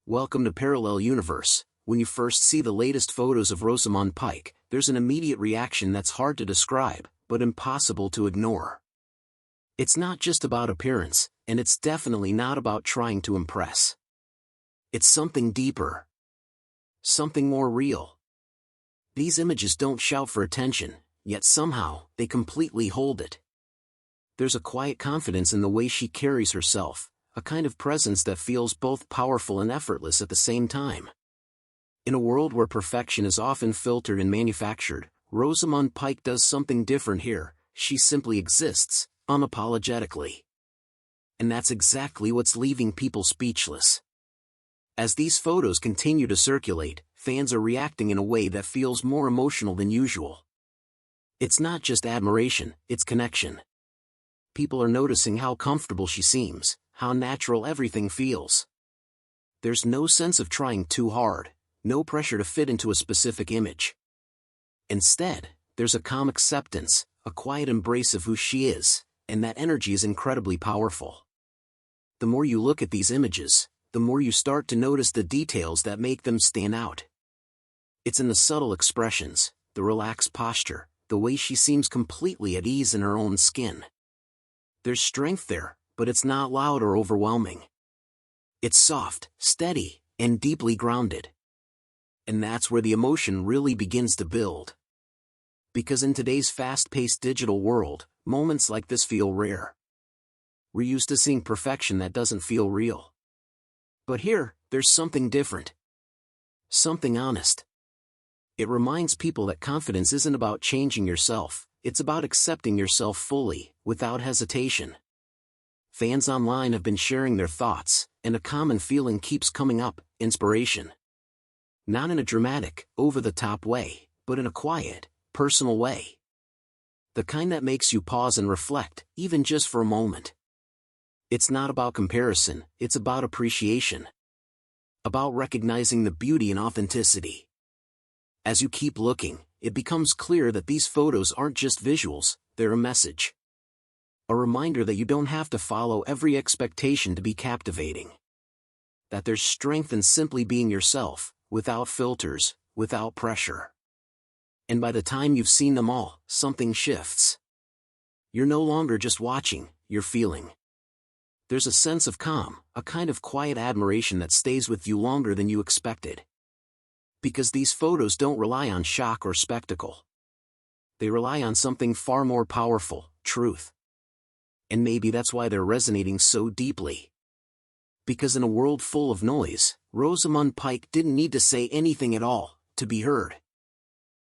Welcome to Parallel Universe. When you first see the latest photos of Rosamund Pike, there's an immediate reaction that's hard to describe, but impossible to ignore. It's not just about appearance, and it's definitely not about trying to impress. It's something deeper. Something more real. These images don't shout for attention, yet somehow, they completely hold it. There's a quiet confidence in the way she carries herself, a kind of presence that feels both powerful and effortless at the same time. In a world where perfection is often filtered and manufactured, Rosamund Pike does something different here. She simply exists, unapologetically. And that's exactly what's leaving people speechless. As these photos continue to circulate, fans are reacting in a way that feels more emotional than usual. It's not just admiration, it's connection. People are noticing how comfortable she seems, how natural everything feels. There's no sense of trying too hard, no pressure to fit into a specific image. Instead, there's a calm acceptance, a quiet embrace of who she is, and that energy is incredibly powerful. The more you look at these images, the more you start to notice the details that make them stand out. It's in the subtle expressions, the relaxed posture, the way she seems completely at ease in her own skin. There's strength there, but it's not loud or overwhelming. It's soft, steady, and deeply grounded. And that's where the emotion really begins to build. Because in today's fast-paced digital world, moments like this feel rare. We're used to seeing perfection that doesn't feel real. But here, there's something different. Something honest. It reminds people that confidence isn't about changing yourself, it's about accepting yourself fully, without hesitation. Fans online have been sharing their thoughts, and a common feeling keeps coming up: inspiration. Not in a dramatic, over-the-top way, but in a quiet, personal way. The kind that makes you pause and reflect, even just for a moment. It's not about comparison, it's about appreciation. About recognizing the beauty and authenticity. As you keep looking, it becomes clear that these photos aren't just visuals, they're a message. A reminder that you don't have to follow every expectation to be captivating. That there's strength in simply being yourself, without filters, without pressure. And by the time you've seen them all, something shifts. You're no longer just watching, you're feeling. There's a sense of calm, a kind of quiet admiration that stays with you longer than you expected. Because these photos don't rely on shock or spectacle. They rely on something far more powerful: truth. And maybe that's why they're resonating so deeply. Because in a world full of noise, Rosamund Pike didn't need to say anything at all to be heard.